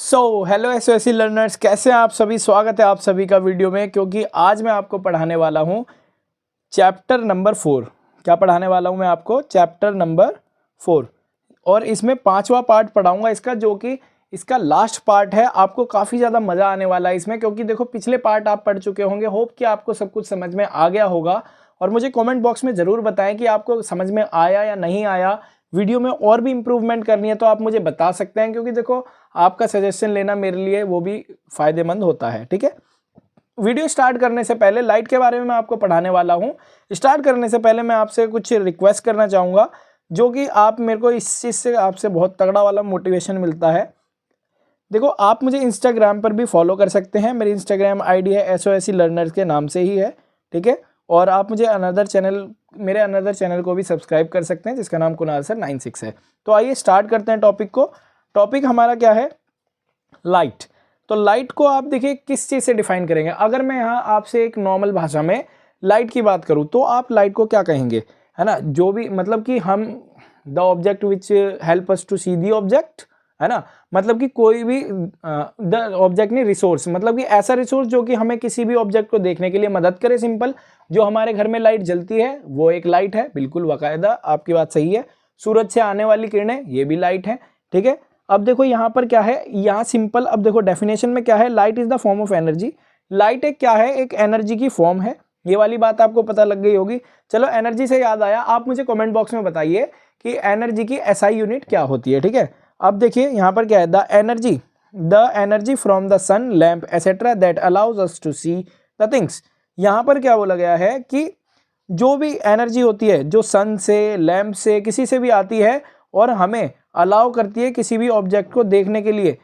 Hello SOSC learners, कैसे हैं आप सभी। स्वागत है आप सभी का वीडियो में, क्योंकि आज मैं आपको पढ़ाने वाला हूं चैप्टर नंबर 4। क्या पढ़ाने वाला हूं मैं आपको? Chapter number 4। और इसमें 5वां पार्ट पढ़ाऊंगा इसका, जो कि इसका लास्ट पार्ट है। आपको काफ़ी ज़्यादा मज़ा आने वाला है इसमें, क्योंकि देखो पिछले पार्ट आप पढ़ चुके होंगे। होप कि आपको सब कुछ समझ में आ गया होगा। और मुझे कमेंट बॉक्स में ज़रूर बताएं कि आपको समझ में आया या नहीं आया। वीडियो में और भी इम्प्रूवमेंट करनी है तो आप मुझे बता सकते हैं, क्योंकि देखो आपका सजेशन लेना मेरे लिए वो भी फ़ायदेमंद होता है। ठीक है, वीडियो स्टार्ट करने से पहले लाइट के बारे में मैं आपको पढ़ाने वाला हूँ। स्टार्ट करने से पहले मैं आपसे कुछ रिक्वेस्ट करना चाहूँगा, जो कि आप मेरे को इस चीज़ से आपसे बहुत तगड़ा वाला मोटिवेशन मिलता है। देखो, आप मुझे इंस्टाग्राम पर भी फॉलो कर सकते हैं। मेरी इंस्टाग्राम आईडी है एसओएससी लर्नर्स के नाम से ही है। ठीक है, और आप मुझे मेरे अनदर चैनल को भी सब्सक्राइब कर सकते हैं, जिसका नाम कुणाल सर 96 है। तो आइए स्टार्ट करते हैं टॉपिक को। टॉपिक हमारा क्या है? लाइट। तो लाइट को आप देखिए किस चीज़ से डिफाइन करेंगे। अगर मैं यहाँ आपसे एक नॉर्मल भाषा में लाइट की बात करूँ तो आप लाइट को क्या कहेंगे, है ना? जो भी मतलब कि हम the object which help us to see the object, है ना? मतलब कि कोई भी द ऑब्जेक्ट नहीं, रिसोर्स, मतलब कि ऐसा रिसोर्स जो कि हमें किसी भी ऑब्जेक्ट को देखने के लिए मदद करे। सिंपल, जो हमारे घर में लाइट जलती है वो एक लाइट है। बिल्कुल बाकायदा, आपकी बात सही है। सूरज से आने वाली किरणें ये भी लाइट है। ठीक है, अब देखो यहाँ पर क्या है, यहाँ सिंपल, अब देखो डेफिनेशन में क्या है, light is the form of energy. Light एक क्या है? एक एनर्जी की फॉर्म है। ये वाली बात आपको पता लग गई होगी। चलो, एनर्जी से याद आया, आप मुझे कमेंट बॉक्स में बताइए कि एनर्जी की एसआई यूनिट क्या होती है। ठीक है, अब देखिए यहाँ पर क्या है, the energy from the sun, lamp etcetera that allows us to see the things. यहाँ पर क्या बोला गया है कि जो भी एनर्जी होती है जो सन से, लैम्प से, किसी से भी आती है और हमें अलाउ करती है किसी भी ऑब्जेक्ट को देखने के लिए,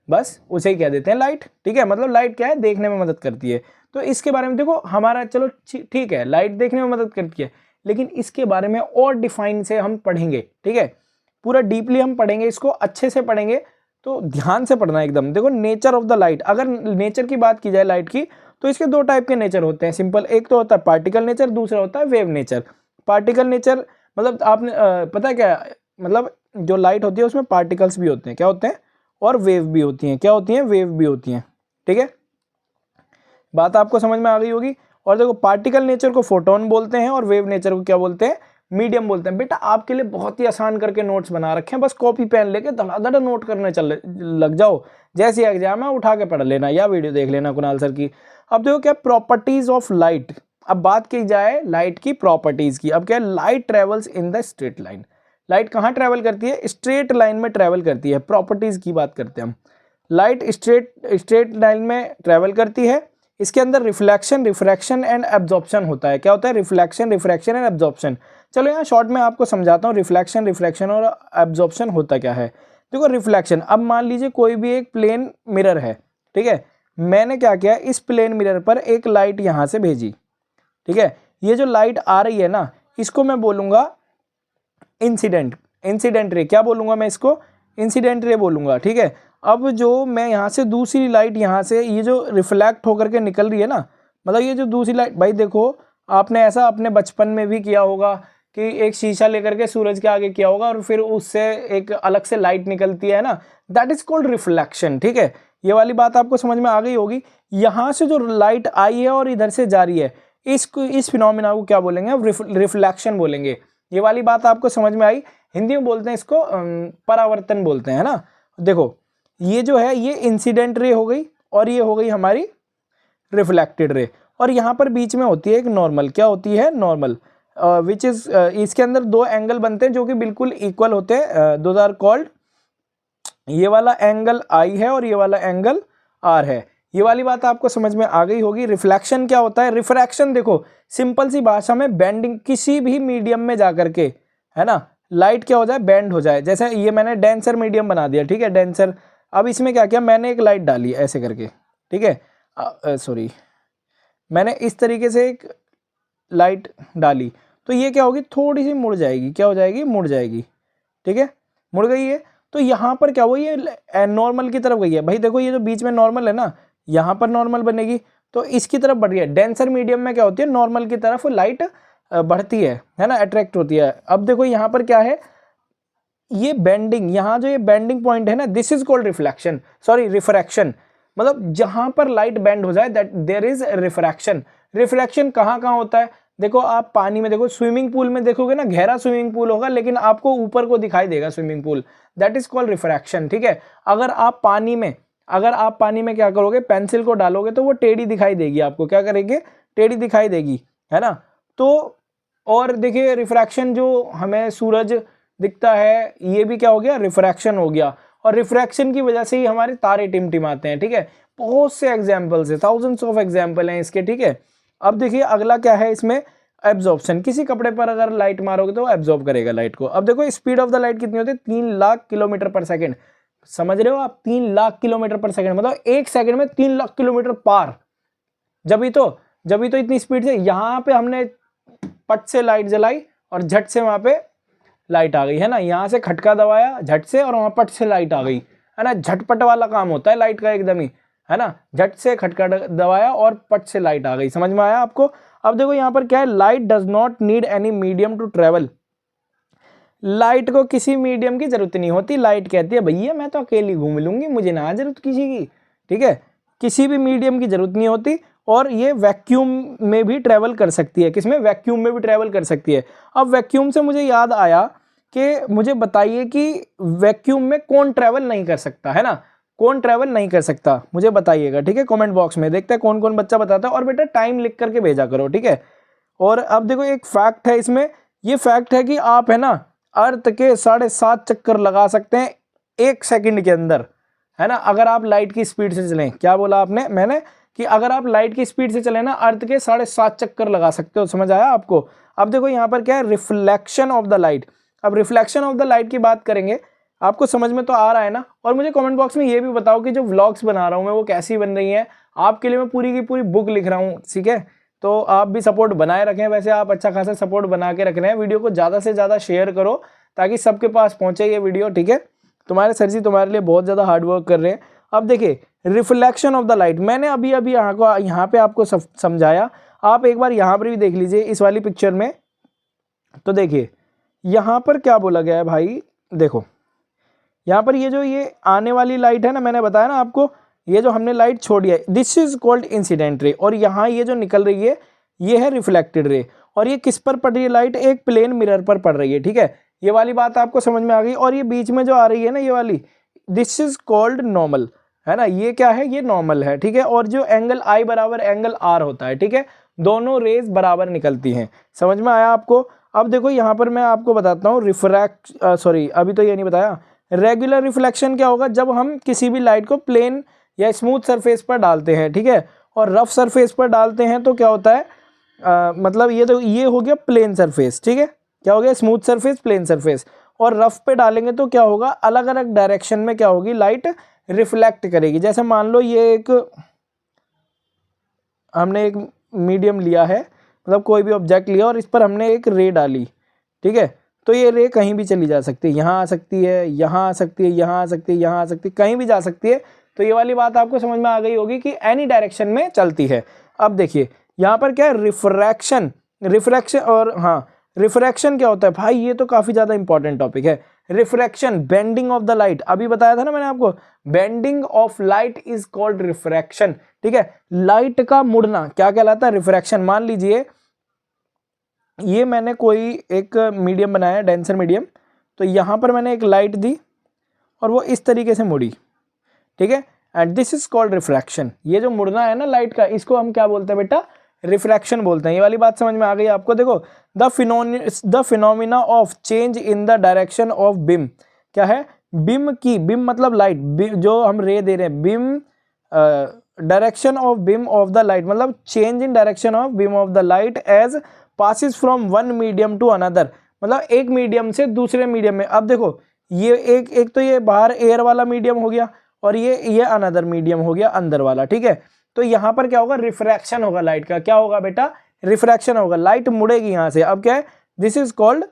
बस उसे ही कह देते हैं लाइट। ठीक है, मतलब लाइट क्या है? देखने में मदद करती है। तो इसके बारे में देखो हमारा, चलो ठीक है, लाइट देखने में मदद करती है, लेकिन इसके बारे में और डिफाइन से हम पढ़ेंगे। ठीक है, पूरा डीपली हम पढ़ेंगे, इसको अच्छे से पढ़ेंगे, तो ध्यान से पढ़ना एकदम। देखो, नेचर ऑफ द लाइट, अगर नेचर की बात की जाए लाइट की, तो इसके दो टाइप के नेचर होते हैं। सिंपल, एक तो होता है पार्टिकल नेचर, दूसरा होता है वेव नेचर। पार्टिकल नेचर मतलब आपने पता है क्या, मतलब जो लाइट होती है उसमें पार्टिकल्स भी होते हैं। क्या होते हैं? और वेव भी होती हैं। क्या होती हैं? वेव भी होती हैं। ठीक है, बात आपको समझ में आ गई होगी। और देखो, पार्टिकल नेचर को फोटोन बोलते हैं और वेव नेचर को क्या बोलते हैं? मीडियम बोलते हैं। बेटा, आपके लिए बहुत ही आसान करके नोट्स बना रखे हैं, बस कॉपी पेन लेके धड़ाधड़ नोट करने लग जाओ। जैसे एग्जाम है उठा के पढ़ लेना या वीडियो देख लेना कुणाल सर की। अब देखो क्या प्रॉपर्टीज ऑफ लाइट। अब बात की जाए लाइट की प्रॉपर्टीज की। अब क्या है? Light travels in the straight line. Light कहाँ ट्रेवल करती है? स्ट्रेट लाइन में ट्रेवल करती है। प्रॉपर्टीज की बात करते हैं हम। लाइट स्ट्रेट लाइन में ट्रेवल करती है। इसके अंदर रिफ्लेक्शन, रिफ्रैक्शन एंड एब्जॉर्प्शन होता है। क्या होता है? Reflection, refraction and absorption. चलो यहाँ शॉर्ट में आपको समझाता हूँ रिफ्लेक्शन, रिफ्रैक्शन और एब्जॉर्प्शन होता क्या है। देखो, रिफ्लेक्शन, अब मान लीजिए कोई भी एक प्लेन मिरर है। ठीक है, मैंने क्या किया, इस प्लेन मिरर पर एक लाइट यहाँ से भेजी। ठीक है, ये जो लाइट आ रही है ना, इसको मैं बोलूँगा इंसिडेंट रे। क्या बोलूँगा मैं इसको? इंसिडेंट रे बोलूँगा। ठीक है, अब जो मैं यहाँ से दूसरी लाइट, यहाँ से ये जो रिफ्लेक्ट होकर के निकल रही है ना, मतलब ये जो दूसरी लाइट, भाई देखो आपने ऐसा अपने बचपन में भी किया होगा कि एक शीशा लेकर के सूरज के आगे किया होगा और फिर उससे एक अलग से लाइट निकलती है ना, दैट इज कॉल्ड रिफ्लेक्शन। ठीक है, ये वाली बात आपको समझ में आ गई होगी। यहाँ से जो लाइट आई है और इधर से जा रही है, इस फिनोमिना को क्या बोलेंगे? रिफ्लेक्शन बोलेंगे। ये वाली बात आपको समझ में आई। हिंदी में बोलते हैं इसको परावर्तन बोलते हैं, है ना। देखो, ये जो है ये इंसिडेंट रे हो गई और ये हो गई हमारी रिफ्लेक्टेड रे। और यहाँ पर बीच में होती है एक नॉर्मल। क्या होती है? नॉर्मल, विच इज, इसके अंदर दो एंगल बनते हैं जो कि बिल्कुल इक्वल होते हैं। दोज आर कॉल्ड, ये वाला एंगल आई है और ये वाला एंगल आर है। ये वाली बात आपको समझ में आ गई होगी। रिफ्लेक्शन क्या होता है? रिफ्रैक्शन, देखो सिंपल सी भाषा में बेंडिंग, किसी भी मीडियम में जाकर के, है ना, लाइट क्या हो जाए? बेंड हो जाए। जैसे ये मैंने डेंसर मीडियम बना दिया। ठीक है, डेंसर। अब इसमें क्या किया, मैंने एक लाइट डाली ऐसे करके। ठीक है, सॉरी, मैंने इस तरीके से एक लाइट डाली, तो ये क्या होगी? थोड़ी सी मुड़ जाएगी। क्या हो जाएगी? मुड़ जाएगी। ठीक है, मुड़ गई है। तो यहाँ पर क्या हुआ, ये नॉर्मल की तरफ गई है। भाई देखो, ये जो बीच में नॉर्मल है ना, यहाँ पर नॉर्मल बनेगी तो इसकी तरफ बढ़ रही है। डेंसर मीडियम में क्या होती है? नॉर्मल की तरफ लाइट बढ़ती है ना, अट्रैक्ट होती है। अब देखो यहाँ पर क्या है, ये बेंडिंग, यहाँ जो ये बेंडिंग पॉइंट है ना, this is called reflection, sorry refraction. मतलब जहां पर लाइट बेंड हो जाए that there is refraction. Refraction कहाँ कहाँ होता है? देखो आप पानी में देखो, स्विमिंग पूल में देखोगे ना, गहरा स्विमिंग पूल होगा लेकिन आपको ऊपर को दिखाई देगा swimming pool, that is called refraction. ठीक है, अगर आप पानी में क्या करोगे, पेंसिल को डालोगे तो वो टेढ़ी दिखाई देगी आपको, क्या करेगी, टेढ़ी दिखाई देगी, है ना। तो और देखिए रिफ्रैक्शन जो हमें सूरज दिखता है, ये भी क्या हो गया, रिफ्रैक्शन हो गया। और रिफ्रैक्शन की वजह से ही हमारे तारे टिमटिमाते हैं। ठीक है, बहुत से एग्जाम्पल्स है, थाउजेंड्स ऑफ एग्जाम्पल हैं इसके। ठीक है, अब देखिए अगला क्या है इसमें, एब्जॉर्प्शन। किसी कपड़े पर अगर लाइट मारोगे तो एब्जॉर्ब करेगा लाइट को। अब देखो स्पीड ऑफ द लाइट कितनी होती है, 3 लाख किलोमीटर पर सेकेंड। समझ रहे हो आप, 3 लाख किलोमीटर पर सेकेंड, मतलब एक सेकंड में 3 लाख किलोमीटर पार। जब तो इतनी स्पीड से यहाँ पे हमने पट से लाइट जलाई और झट से वहां पे लाइट आ गई, है ना। यहाँ से खटका दबाया झट से और वहां पट से लाइट आ गई, है ना। झटपट वाला काम होता है लाइट का एकदम ही, है ना। झट से खटका दबाया और पट से लाइट आ गई। समझ में आया आपको? अब देखो यहाँ पर क्या है, light does not need any medium to travel. Light को किसी मीडियम की जरूरत नहीं होती। लाइट कहती है भैया मैं तो अकेली घूम लूंगी, मुझे ना जरूरत किसी की। ठीक है, किसी भी मीडियम की जरूरत नहीं होती। और ये वैक्यूम में भी ट्रेवल कर सकती है। किसमें? वैक्यूम में भी ट्रेवल कर सकती है। अब वैक्यूम से मुझे याद आया कि मुझे बताइए कि वैक्यूम में कौन ट्रेवल नहीं कर सकता, है ना। कौन ट्रेवल नहीं कर सकता मुझे बताइएगा, ठीक है, कमेंट बॉक्स में। देखते हैं कौन कौन बच्चा बताता है। और बेटा टाइम लिख करके भेजा करो, ठीक है। और अब देखो एक फैक्ट है इसमें, ये फैक्ट है कि आप, है ना, अर्थ के 7.5 चक्कर लगा सकते हैं 1 सेकंड के अंदर, है ना, अगर आप लाइट की स्पीड से चलें। क्या बोला आपने, मैंने, कि अगर आप लाइट की स्पीड से चले ना, अर्थ के 7.5 चक्कर लगा सकते हो। समझ आया आपको? अब देखो यहाँ पर क्या है, रिफ्लेक्शन ऑफ द लाइट। अब रिफ्लेक्शन ऑफ द लाइट की बात करेंगे, आपको समझ में तो आ रहा है ना। और मुझे कमेंट बॉक्स में ये भी बताओ कि जो व्लॉग्स बना रहा हूँ मैं वो कैसी बन रही है। आपके लिए मैं पूरी की पूरी बुक लिख रहा हूँ, ठीक है। तो आप भी सपोर्ट बनाए रखें। वैसे आप अच्छा खासा सपोर्ट बना के रख रहे हैं। वीडियो को ज़्यादा से ज़्यादा शेयर करो ताकि सबके पास पहुँचे ये वीडियो, ठीक है। तुम्हारे सर जी तुम्हारे लिए बहुत ज़्यादा हार्ड वर्क कर रहे हैं। अब देखिए रिफ्लेक्शन ऑफ द लाइट, मैंने अभी यहाँ पे आपको समझाया। आप एक बार यहाँ पर भी देख लीजिए इस वाली पिक्चर में। तो देखिए यहाँ पर क्या बोला गया है भाई, देखो यहाँ पर ये जो ये आने वाली लाइट है ना, मैंने बताया ना आपको, ये जो हमने लाइट छोड़ी है, this is called incident ray. और यहाँ ये जो निकल रही है ये है रिफ्लेक्टेड रे। और ये किस पर पड़ रही है लाइट, एक प्लेन मिरर पर पड़ रही है, ठीक है। ये वाली बात आपको समझ में आ गई। और ये बीच में जो आ रही है ना ये वाली, दिस इज कॉल्ड नॉर्मल, है ना। ये क्या है, ये नॉर्मल है, ठीक है। और जो एंगल आई बराबर एंगल आर होता है, ठीक है, दोनों रेज बराबर निकलती हैं। समझ में आया आपको? अब देखो यहाँ पर मैं आपको बताता हूँ सॉरी अभी तो ये नहीं बताया। रेगुलर रिफ्लेक्शन क्या होगा, जब हम किसी भी लाइट को प्लेन या स्मूथ सरफेस पर डालते हैं, ठीक है, और रफ सरफेस पर डालते हैं तो क्या होता है, मतलब ये हो गया प्लेन सरफेस, ठीक है। क्या हो गया, स्मूथ सरफेस, प्लेन सरफेस। और रफ पे डालेंगे तो क्या होगा, अलग अलग डायरेक्शन में क्या होगी, लाइट रिफ्लेक्ट करेगी। जैसे मान लो ये हमने एक मीडियम लिया है, मतलब कोई भी ऑब्जेक्ट लिया और इस पर हमने एक रे डाली, ठीक है। तो ये रे कहीं भी चली जा सकती है, यहाँ आ सकती है, यहाँ आ सकती है, यहाँ आ सकती है, यहाँ आ सकती है, कहीं भी जा सकती है। तो ये वाली बात आपको समझ में आ गई होगी कि एनी डायरेक्शन में चलती है। अब देखिए यहाँ पर क्या है, रिफ्रैक्शन और हाँ, रिफ्रैक्शन क्या होता है भाई, ये तो काफ़ी ज़्यादा इंपॉर्टेंट टॉपिक है। Refraction, bending of the light, अभी बताया था ना मैंने आपको, bending of light is called refraction, ठीक है। लाइट का मुड़ना क्या कहलाता है, रिफ्रैक्शन। मान लीजिए ये मैंने कोई एक मीडियम बनाया, डेंसर मीडियम, तो यहाँ पर मैंने एक लाइट दी और वो इस तरीके से मुड़ी, ठीक है, and this is called refraction. ये जो मुड़ना है ना लाइट का, इसको हम क्या बोलते हैं बेटा, रिफ्रैक्शन बोलते हैं। ये वाली बात समझ में आ गई आपको? देखो the phenomena of change in the direction of beam, क्या है, बीम मतलब लाइट, जो हम रे दे रहे हैं, beam direction of beam of the light, मतलब change in direction of beam of the light as passes from one medium to another, मतलब एक मीडियम से दूसरे मीडियम में। अब देखो ये एक तो ये बाहर एयर वाला मीडियम हो गया और ये अनदर मीडियम हो गया अंदर वाला, ठीक है। तो यहाँ पर क्या होगा, रिफ्रैक्शन होगा लाइट का। क्या होगा बेटा, रिफ्रैक्शन होगा, लाइट मुड़ेगी यहाँ से। अब क्या है, this is called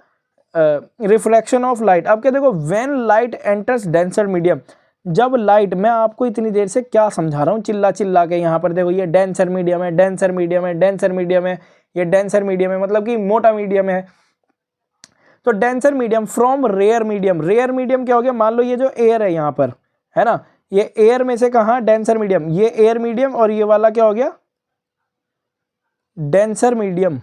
refraction of light. अब क्या, देखो when light enters denser medium, जब लाइट, मैं आपको इतनी देर से क्या समझा रहा हूँ चिल्ला चिल्ला के, यहाँ पर देखो ये डेंसर मीडियम है, डेंसर मीडियम है, डेंसर मीडियम है, ये डेंसर मीडियम है, मतलब कि मोटा मीडियम है। तो denser medium from rare medium, rare medium क्या हो गया, मान लो ये जो एयर है यहाँ पर है ना, ये एयर में से कहाँ डेंसर मीडियम, ये एयर मीडियम और ये वाला क्या हो गया डेंसर मीडियम,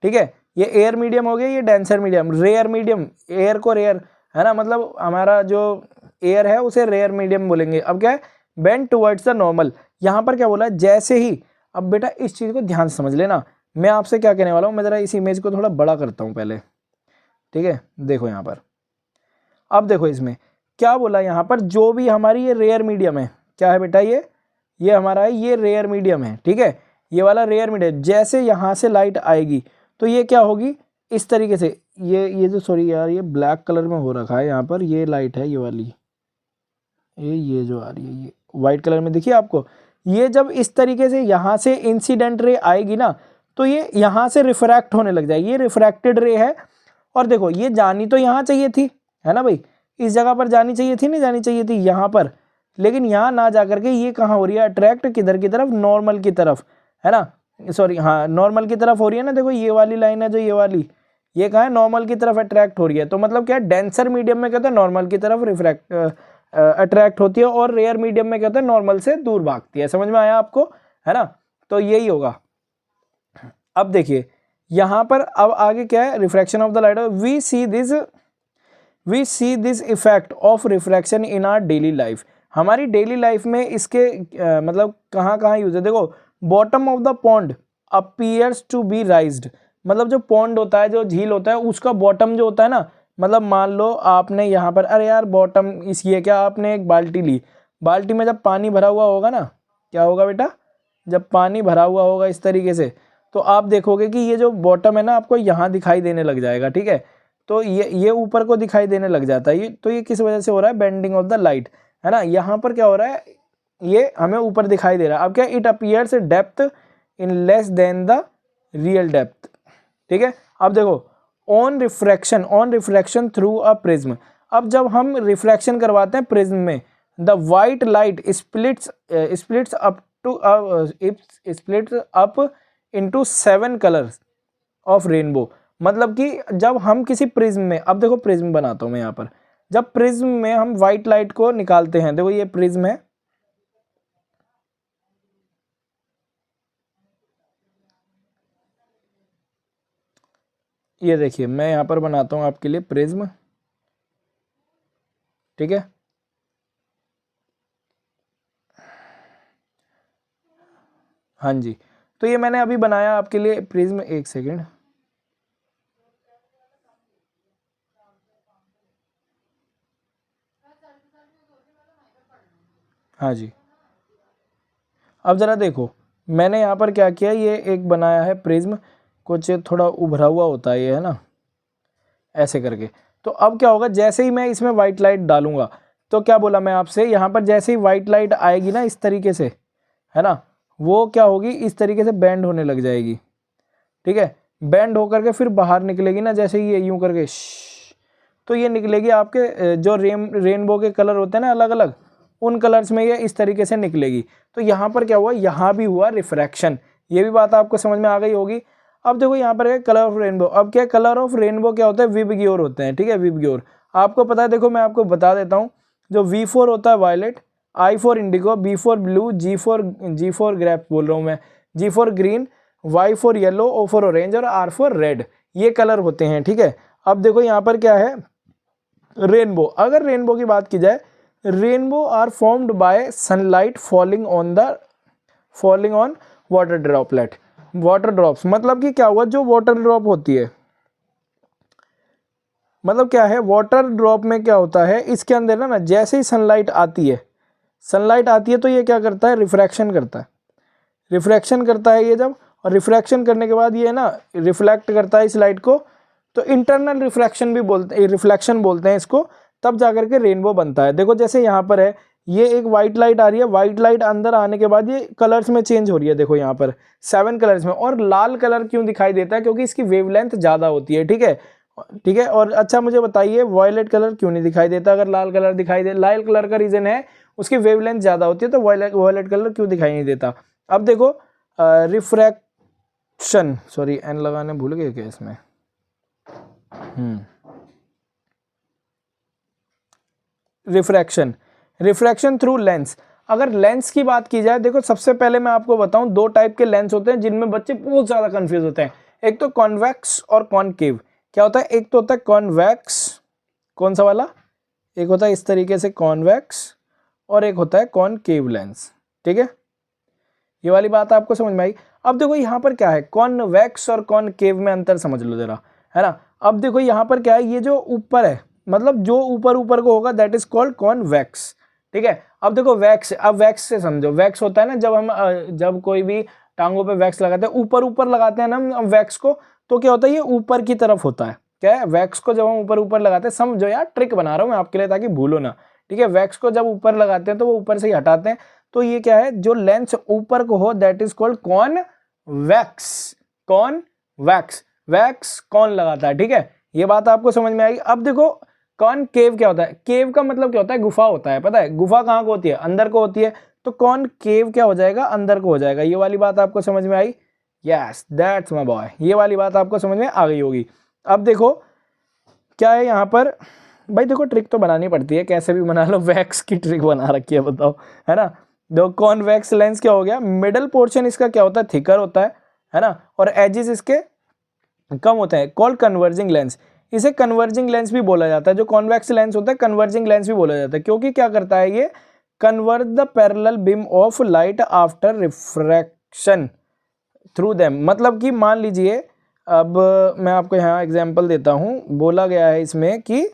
ठीक है, ये एयर मीडियम हो गया, ये denser medium, rare medium, air को रेयर है ना, मतलब हमारा जो एयर है उसे रेयर मीडियम बोलेंगे। अब क्या है बेंड टुवर्ड्स द नॉर्मल, यहाँ पर क्या बोला है जैसे ही, अब बेटा इस चीज़ को ध्यान से समझ लेना, मैं आपसे क्या कहने वाला हूँ, मैं ज़रा इस इमेज को थोड़ा बड़ा करता हूँ पहले, ठीक है, देखो यहाँ पर, अब देखो इसमें क्या बोला, यहाँ पर जो भी हमारी ये रेयर मीडियम है, क्या है बेटा ये हमारा है, ये रेयर मीडियम है, ठीक है, ये वाला रेयर मीडियम, जैसे यहाँ से लाइट आएगी तो ये क्या होगी इस तरीके से, ये जो सॉरी यार ये ब्लैक कलर में हो रखा है यहाँ पर, ये लाइट है ये वाली, ये जो आ रही है ये वाइट कलर में दिखिए आपको, ये जब इस तरीके से यहाँ से इंसिडेंट रे आएगी ना तो ये यहाँ से रिफ्रैक्ट होने लग जाएगी, ये रिफ्रैक्टेड रे है, और देखो ये जानी तो यहाँ चाहिए थी, है ना भाई, इस जगह पर जानी चाहिए थी, नहीं जानी चाहिए थी यहाँ पर, लेकिन यहाँ ना जा करके ये कहाँ हो रही है अट्रैक्ट, किधर की तरफ, नॉर्मल की तरफ, है ना, सॉरी हाँ नॉर्मल की तरफ हो रही है ना, देखो ये वाली लाइन है जो ये वाली, ये कहाँ है नॉर्मल की तरफ अट्रैक्ट हो रही है, तो मतलब क्या है डेंसर मीडियम में कहते हैं नॉर्मल की तरफ रिफ्रैक्ट अट्रैक्ट होती है, और रेयर मीडियम में कहते हैं नॉर्मल से दूर भागती है, समझ में आया आपको, है ना, तो यही होगा। अब देखिए यहाँ पर अब आगे क्या है, refraction of the light, we see this effect of refraction in our daily life, हमारी डेली लाइफ में इसके मतलब कहाँ यूज है, देखो bottom of the pond appears to be raised, मतलब जो पॉन्ड होता है, जो झील होता है, उसका बॉटम जो होता है ना, मतलब मान लो आपने यहाँ पर, अरे यार बॉटम इस ये क्या, आपने एक बाल्टी ली, बाल्टी में जब पानी भरा हुआ होगा ना, क्या होगा बेटा, जब पानी भरा हुआ होगा इस तरीके से, तो आप देखोगे कि ये जो बॉटम है ना आपको यहाँ दिखाई देने लग जाएगा, ठीक है, तो ये ऊपर को दिखाई देने लग जाता है, ये तो ये किस वजह से हो रहा है, बेंडिंग ऑफ द लाइट, है ना, यहाँ पर क्या हो रहा है, ये हमें ऊपर दिखाई दे रहा है। अब क्या, it appears depth in less than the real depth, ठीक है। अब देखो on refraction through a prism, अब जब हम रिफ्रैक्शन करवाते हैं प्रिज्म में, the white light splits up into 7 colours of rainbow, मतलब कि जब हम किसी प्रिज्म में, अब देखो प्रिज्म बनाता हूँ मैं यहाँ पर, जब प्रिज्म में हम वाइट लाइट को निकालते हैं, देखो ये प्रिज्म है, ये देखिए मैं यहाँ पर बनाता हूँ आपके लिए प्रिज्म, ठीक है, हाँ जी, तो ये मैंने अभी बनाया आपके लिए प्रिज्म, एक सेकेंड, हाँ जी, अब ज़रा देखो मैंने यहाँ पर क्या किया, ये एक बनाया है प्रिज्म, कुछ थोड़ा उभरा हुआ होता है ये, है ना, ऐसे करके, तो अब क्या होगा, जैसे ही मैं इसमें वाइट लाइट डालूंगा, तो क्या बोला मैं आपसे, यहाँ पर जैसे ही वाइट लाइट आएगी ना इस तरीके से, है ना, वो क्या होगी इस तरीके से बेंड होने लग जाएगी, ठीक है, बेंड होकर के फिर बाहर निकलेगी ना, जैसे ये यूं करके तो ये निकलेगी आपके जो रेनबो के कलर होते हैं ना अलग अलग, उन कलर्स में ये इस तरीके से निकलेगी। तो यहाँ पर क्या हुआ, यहाँ भी हुआ रिफ्रैक्शन, ये भी बात आपको समझ में आ गई होगी। अब देखो यहाँ पर है कलर ऑफ रेनबो, अब क्या कलर ऑफ रेनबो क्या होता है, विबग्योर होते हैं, ठीक है, विबग्योर आपको पता है, देखो मैं आपको बता देता हूँ, जो V4 होता है violet, I for indigo, B for blue, G for grape बोल रहा हूँ मैं, G for green, Y for yellow, O for orange और R फॉर रेड, ये कलर होते हैं, ठीक है। अब देखो यहाँ पर क्या है, रेनबो, अगर रेनबो की बात की जाए, rainbow are formed by sunlight falling on water droplet, water drops, मतलब कि क्या हुआ, जो वाटर ड्रॉप होती है, मतलब क्या है, वाटर ड्रॉप में क्या होता है, इसके अंदर ना जैसे ही सनलाइट आती है तो ये क्या करता है, रिफ्रैक्शन करता है ये जब, और रिफ्रैक्शन करने के बाद ये ना रिफ्लेक्ट करता है इस लाइट को, तो इंटरनल रिफ्लेक्शन बोलते हैं इसको, तब जाकर के रेनबो बनता है। देखो जैसे यहाँ पर है, ये एक वाइट लाइट आ रही है, वाइट लाइट अंदर आने के बाद ये कलर्स में चेंज हो रही है, देखो यहाँ पर 7 कलर्स में, और लाल कलर क्यों दिखाई देता है, क्योंकि इसकी वेवलेंथ ज़्यादा होती है, ठीक है। और अच्छा मुझे बताइए वॉयलेट कलर क्यों नहीं दिखाई देता, अगर लाल कलर दिखाई दे, लाल कलर का रीज़न है उसकी वेवलेंथ ज़्यादा होती है, तो वॉयलेट कलर क्यों दिखाई नहीं देता। अब देखो रिफ्रैक्शन, सॉरी एन लगाने भूल गए क्या इसमें, रिफ्रैक्शन, रिफ्रैक्शन थ्रू लेंस। अगर लेंस की बात की जाए, देखो सबसे पहले मैं आपको बताऊं, दो टाइप के लेंस होते हैं जिनमें बच्चे बहुत ज़्यादा कंफ्यूज होते हैं। एक तो कॉन्वेक्स और कॉनकेव। क्या होता है? एक तो होता है कॉन्वेक्स, कौन सा वाला? एक होता है इस तरीके से कॉन्वेक्स, और एक होता है कॉनकेव लेंस। ठीक है, ये वाली बात आपको समझ में आई। अब देखो यहाँ पर क्या है, कॉन्वेक्स और कॉनकेव में अंतर समझ लो जरा, है ना। अब देखो यहाँ पर क्या है, ये जो ऊपर है, मतलब जो ऊपर ऊपर को होगा दैट इज कॉल्ड कॉन्वेक्स। ठीक है, अब देखो वैक्स, अब वैक्स से समझो, वैक्स होता है ना जब हम जब कोई भी टांगों पे वैक्स लगाते हैं, ऊपर ऊपर लगाते हैं ना हम वैक्स को, तो क्या होता है, ये ऊपर की तरफ होता है। क्या है, वैक्स को जब हम ऊपर ऊपर लगाते हैं, समझो यार, ट्रिक बना रहा हूँ मैं आपके लिए ताकि भूलो ना। ठीक है, वैक्स को जब ऊपर लगाते हैं तो वो ऊपर से ही हटाते हैं, तो ये क्या है, जो लेंस ऊपर को हो that is called convex. Convex, wax कौन लगाता है। ठीक है, ये बात आपको समझ में आई। अब देखो कॉनकेव क्या होता है, केव का मतलब क्या होता है, गुफा होता है। पता है गुफा कहाँ को होती है? अंदर को होती है। तो कॉनकेव क्या हो जाएगा, अंदर को हो जाएगा। ये वाली बात आपको समझ में आई? यस, दैट्स माय बॉय, ये वाली बात आपको समझ में आ गई होगी। अब देखो क्या है यहाँ पर, भाई देखो ट्रिक तो बनानी पड़ती है, कैसे भी बना लो, वैक्स की ट्रिक बना रखी है, बताओ, है ना। दो कॉन्वेक्स लेंस क्या हो गया, मिडल पोर्शन इसका क्या होता है, थिकर होता है ना, और एजेस इसके कम होते हैं, कॉल्ड कन्वर्जिंग लेंस। इसे कन्वर्जिंग लेंस भी बोला जाता है। जो कॉन्वेक्स लेंस होता है कन्वर्जिंग लेंस भी बोला जाता है, क्योंकि क्या करता है ये, convert the parallel beam of light after refraction through them. मतलब कि मान लीजिए, अब मैं आपको यहाँ एग्जांपल देता हूँ, बोला गया है इसमें कि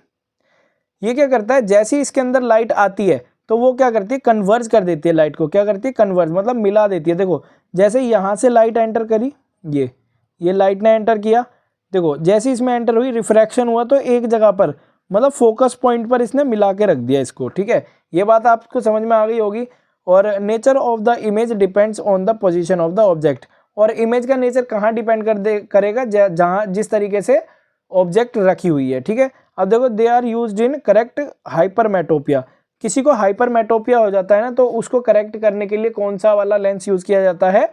ये क्या करता है, जैसे ही इसके अंदर लाइट आती है तो वो क्या करती है, कन्वर्ज कर देती है लाइट को। क्या करती है, कन्वर्ज, मतलब मिला देती है। देखो जैसे यहाँ से लाइट एंटर करी, ये लाइट ने एंटर किया, देखो जैसे इसमें एंटर हुई, रिफ्रैक्शन हुआ, तो एक जगह पर, मतलब फोकस पॉइंट पर इसने मिला के रख दिया इसको। ठीक है, ये बात आपको समझ में आ गई होगी। और nature of the image depends on the position of the object. और इमेज का नेचर कहाँ डिपेंड करेगा, जहाँ जिस तरीके से ऑब्जेक्ट रखी हुई है। ठीक है, अब देखो they are used in correct hypermetropia. किसी को हाइपरमेट्रोपिया हो जाता है ना, तो उसको करेक्ट करने के लिए कौन सा वाला लेंस यूज किया जाता है,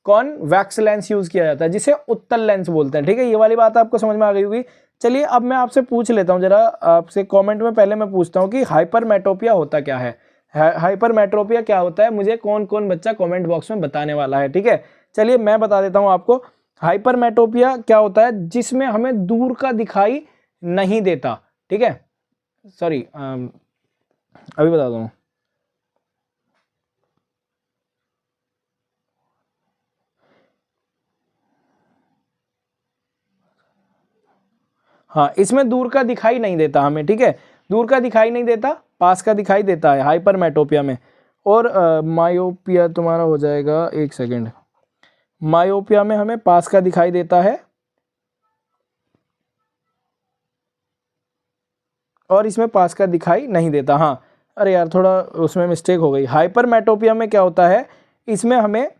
कॉन्वेक्स लेंस यूज किया जाता है, जिसे उत्तल लेंस बोलते हैं। ठीक है, ये वाली बात आपको समझ में आ गई होगी। चलिए अब मैं आपसे पूछ लेता हूँ जरा, आपसे कमेंट में पहले मैं पूछता हूँ कि हाइपरमेट्रोपिया होता क्या है। हाइपरमेट्रोपिया क्या होता है, मुझे कौन कौन बच्चा कमेंट बॉक्स में बताने वाला है। ठीक है, चलिए मैं बता देता हूँ आपको। हाइपरमेट्रोपिया क्या होता है, जिसमें हमें दूर का दिखाई नहीं देता। ठीक है, सॉरी अभी बता दूँ। हाँ, इसमें दूर का दिखाई नहीं देता हमें। ठीक है, दूर का दिखाई नहीं देता, पास का दिखाई देता है हाइपरमेट्रोपिया में। और मायोपिया तुम्हारा हो जाएगा, एक सेकेंड, मायोपिया में हमें पास का दिखाई देता है, और इसमें पास का दिखाई नहीं देता। हाँ, अरे यार थोड़ा उसमें मिस्टेक हो गई। हाइपरमेट्रोपिया में क्या होता है, इसमें हमें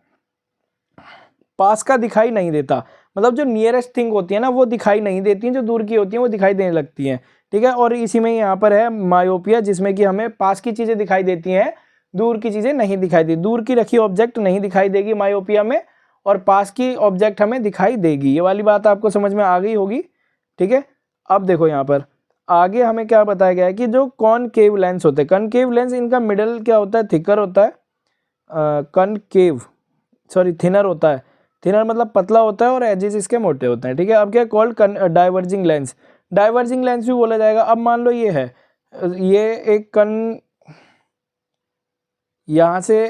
पास का दिखाई नहीं देता, मतलब जो नियरेस्ट थिंग होती है ना वो दिखाई नहीं देती हैं, जो दूर की होती हैं वो दिखाई देने लगती हैं। ठीक है, और इसी में यहाँ पर है मायोपिया, जिसमें कि हमें पास की चीज़ें दिखाई देती हैं, दूर की चीज़ें नहीं दिखाई दी, दूर की रखी ऑब्जेक्ट नहीं दिखाई देगी मायोपिया में, और पास की ऑब्जेक्ट हमें दिखाई देगी। ये वाली बात आपको समझ में आ गई होगी। ठीक है, अब देखो यहाँ पर आगे हमें क्या बताया गया है कि जो कॉनकेव लेंस होते हैं, कॉनकेव लेंस, इनका मिडल क्या होता है, थिकर होता है, कॉनकेव सॉरी थिनर होता है। थिनर मतलब पतला होता है, और एजेस इसके मोटे होते हैं। ठीक है, अब क्या called diverging lens. Diverging lens भी बोला जाएगा। अब मान लो ये है, ये एक यहाँ से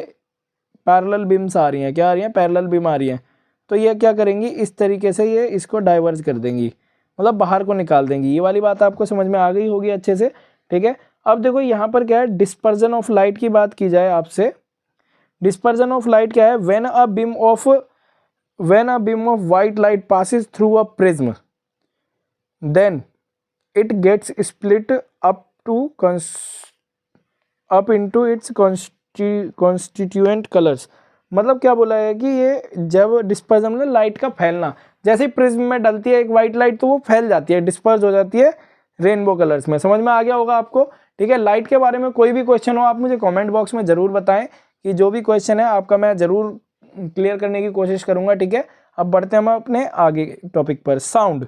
पैरेलल बीम्स आ रही हैं, क्या आ रही हैं, पैरेलल बीम आ रही हैं, तो ये क्या करेंगी, इस तरीके से ये इसको डाइवर्ज कर देंगी, मतलब बाहर को निकाल देंगी। ये वाली बात आपको समझ में आ गई होगी अच्छे से। ठीक है, अब देखो यहाँ पर क्या है, डिस्पर्जन ऑफ लाइट की बात की जाए आपसे। डिस्पर्जन ऑफ लाइट क्या है, when a beam of white light passes through a prism, then it gets split up into its constituent colors। मतलब क्या बोला है कि ये जब डिस्पर्जन में लाइट का फैलना, जैसे प्रिज्म में डलती है एक वाइट लाइट तो वो फैल जाती है, डिस्पर्ज हो जाती है रेनबो कलर्स में। समझ में आ गया होगा आपको। ठीक है, लाइट के बारे में कोई भी क्वेश्चन हो आप मुझे कमेंट बॉक्स में ज़रूर बताएं, कि जो भी क्वेश्चन है आपका मैं ज़रूर क्लियर करने की कोशिश करूंगा। ठीक है, अब बढ़ते हैं हम अपने आगे टॉपिक पर, साउंड।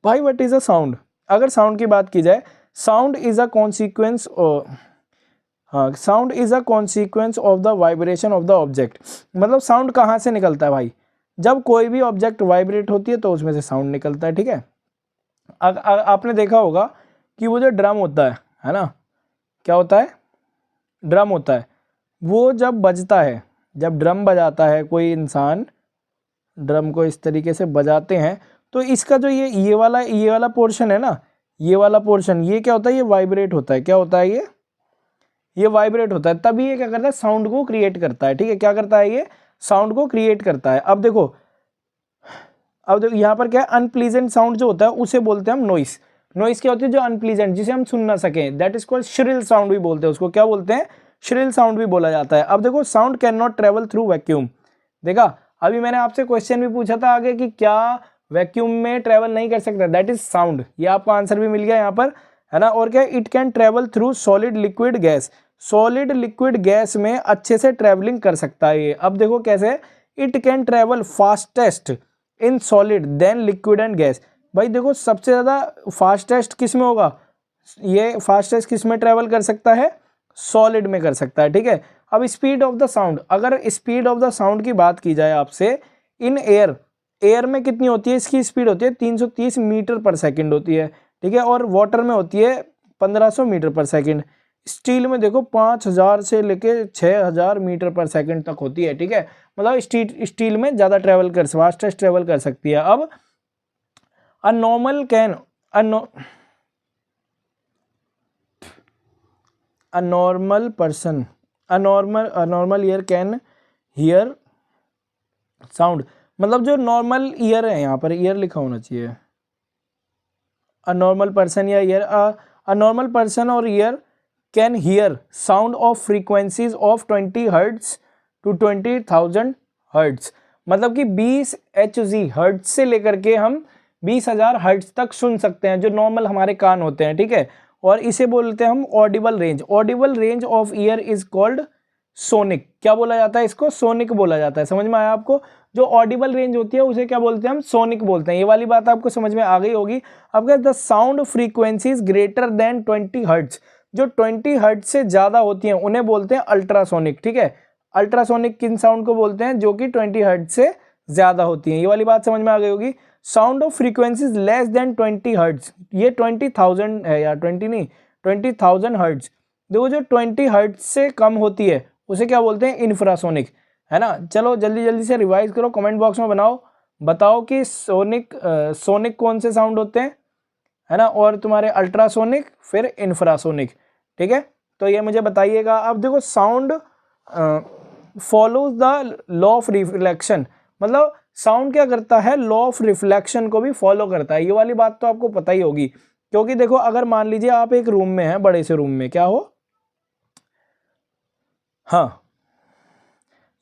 भाई व्हाट इज अ साउंड? अगर साउंड की बात की जाए, साउंड इज अ कॉन्सिक्वेंस, हाँ, sound is a consequence of the vibration of the object. मतलब साउंड कहाँ से निकलता है भाई? जब कोई भी ऑब्जेक्ट वाइब्रेट होती है तो उसमें से साउंड निकलता है, ठीक है। आपने देखा होगा कि वो जो ड्रम होता है ना, क्या होता है? ड्रम होता है। वो जब बजता है, जब ड्रम बजाता है कोई इंसान, ड्रम को इस तरीके से बजाते हैं, तो इसका जो ये वाला पोर्शन है ना, ये वाला पोर्शन, ये क्या होता है? ये वाइब्रेट होता है। क्या होता है? ये वाइब्रेट होता है। तभी ये क्या करता है? साउंड को क्रिएट करता है, ठीक है। क्या करता है? ये साउंड को क्रिएट करता है। अब देखो यहाँ पर क्या है? अनप्लीजेंट साउंड जो होता है उसे बोलते हैं हम नॉइस। नॉइस क्या होती है? जो अनप्लीजेंट, जिसे हम सुन ना सकें, that is called shrill sound भी बोलते हैं उसको। क्या बोलते हैं? श्रिल साउंड भी बोला जाता है। अब देखो, sound can not travel through vacuum. देखा, अभी मैंने आपसे क्वेश्चन भी पूछा था आगे कि क्या वैक्यूम में ट्रेवल नहीं कर सकता, दैट इज साउंड। ये आपको आंसर भी मिल गया यहाँ पर, है ना। और क्या? It can travel through solid liquid gas. Solid liquid gas में अच्छे से ट्रेवलिंग कर सकता है ये। अब देखो कैसे, it can travel fastest in solid then liquid and gas. भाई देखो, सबसे ज़्यादा फास्टेस्ट किस में होगा? ये फास्टेस्ट किस में ट्रेवल कर सकता है? सॉलिड में कर सकता है, ठीक है। अब स्पीड ऑफ द साउंड, अगर स्पीड ऑफ द साउंड की बात की जाए आपसे, इन एयर, एयर में कितनी होती है इसकी स्पीड? होती है 330 मीटर पर सेकंड होती है, ठीक है। और वाटर में होती है 1500 मीटर पर सेकंड। स्टील में देखो 5000 से लेके 6000 मीटर पर सेकंड तक होती है, ठीक है। मतलब स्टील में ज़्यादा ट्रेवल कर, फास्टेस्ट ट्रेवल कर सकती है। अब a normal can, a normal person, a normal ear can hear sound। मतलब जो नॉर्मल ईयर है, यहाँ पर ईयर लिखा होना चाहिए, अ नॉर्मल पर्सन या ईयर, अ नॉर्मल पर्सन और ear can hear sound of frequencies of 20 hertz to 20,000 hertz. मतलब कि 20 Hz हर्ट्ज से लेकर के हम 20,000 हर्ट्ज तक सुन सकते हैं, जो नॉर्मल हमारे कान होते हैं, ठीक है। और इसे बोलते हैं हम Audible range. Audible range of year is called sonic. क्या बोला जाता है इसको? सोनिक बोला जाता है। समझ में आया आपको? जो ऑडिबल रेंज होती है उसे क्या बोलते हैं हम? सोनिक बोलते हैं। ये वाली बात आपको समझ में आ गई होगी। अब क्या, the sound frequencies greater than 20 hertz, जो 20 हर्ट्ज से ज्यादा होती हैं उन्हें बोलते हैं अल्ट्रासोनिक, ठीक है। अल्ट्रासोनिक किन साउंड को बोलते हैं? जो कि 20 हर्ट्ज से ज्यादा होती हैं। ये वाली बात समझ में आ गई होगी। Sound of frequencies less than 20 hertz, ये 20,000 है यार, 20 नहीं, 20,000 हर्ट्ज। देखो, जो 20 हर्ट्ज से कम होती है उसे क्या बोलते हैं? इंफ्रासोनिक, है ना। चलो जल्दी जल्दी से रिवाइज करो, कमेंट बॉक्स में बताओ कि सोनिक कौन से साउंड होते हैं, है ना, और तुम्हारे अल्ट्रासोनिक, फिर इंफ्रासोनिक, ठीक है। तो ये मुझे बताइएगा। अब देखो, sound follows the law of reflection. मतलब साउंड क्या करता है? लॉ ऑफ रिफ्लेक्शन को भी फॉलो करता है। ये वाली बात तो आपको पता ही होगी, क्योंकि देखो, अगर मान लीजिए आप एक रूम में हैं, बड़े से रूम में, क्या हो, हाँ,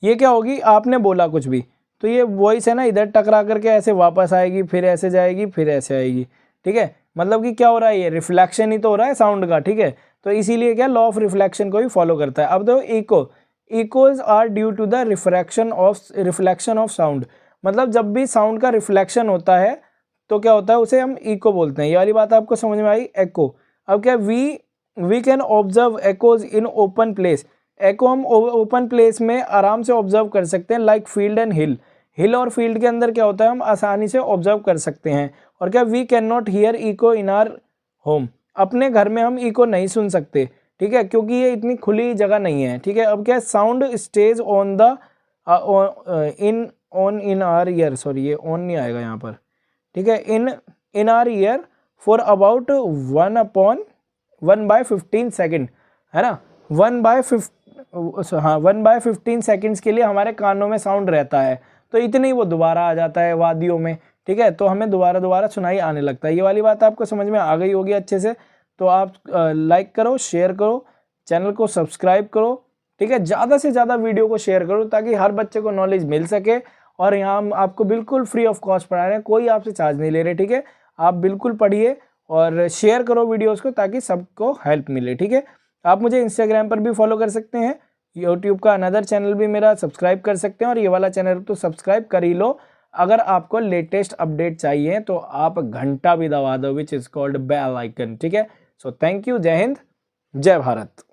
ये क्या होगी? आपने बोला कुछ भी, तो ये वॉइस है ना, इधर टकरा करके ऐसे वापस आएगी, फिर ऐसे जाएगी, फिर ऐसे आएगी, ठीक है। मतलब कि क्या हो रहा है? ये रिफ्लेक्शन ही तो हो रहा है साउंड का, ठीक है। तो इसीलिए क्या, लॉ ऑफ रिफ्लेक्शन को भी फॉलो करता है। अब देखो, echoes are due to the reflection of sound. मतलब जब भी साउंड का रिफ्लेक्शन होता है तो क्या होता है? उसे हम इको बोलते हैं। ये वाली बात आपको समझ में आई? एको। अब क्या, we can observe echoes in open place. Echo हम ओपन प्लेस में आराम से ऑब्जर्व कर सकते हैं, लाइक फील्ड एंड हिल। हिल और फील्ड के अंदर क्या होता है? हम आसानी से ऑब्जर्व कर सकते हैं। और क्या, we can not hear echo in our home. अपने घर में हम इको नहीं सुन सकते, ठीक है, क्योंकि ये इतनी खुली जगह नहीं है, ठीक है। अब क्या, sound stage on the in are year, sorry ये ऑन नहीं आएगा यहाँ पर, ठीक है, इन are year for about 1/15 second, है ना। 1/15 सेकेंड्स के लिए हमारे कानों में साउंड रहता है, तो इतने ही वो दोबारा आ जाता है वादियों में, ठीक है। तो हमें दोबारा सुनाई आने लगता है। ये वाली बात आपको समझ में आ गई होगी अच्छे से। तो आप लाइक करो, शेयर करो, चैनल को सब्सक्राइब करो, ठीक है। ज़्यादा से ज़्यादा वीडियो को शेयर करो ताकि हर बच्चे को नॉलेज मिल सके। और यहाँ हम आपको बिल्कुल फ्री ऑफ कॉस्ट पढ़ा रहे हैं, कोई आपसे चार्ज नहीं ले रहे, ठीक है। आप बिल्कुल पढ़िए और शेयर करो वीडियोज़ को ताकि सबको हेल्प मिले, ठीक है। आप मुझे इंस्टाग्राम पर भी फॉलो कर सकते हैं, यूट्यूब का अनदर चैनल भी मेरा सब्सक्राइब कर सकते हैं, और ये वाला चैनल तो सब्सक्राइब कर ही लो अगर आपको लेटेस्ट अपडेट चाहिए तो आप घंटा भी दबा दो, which is called bell icon. ठीक है, सो थैंक यू, जय हिंद, जय भारत।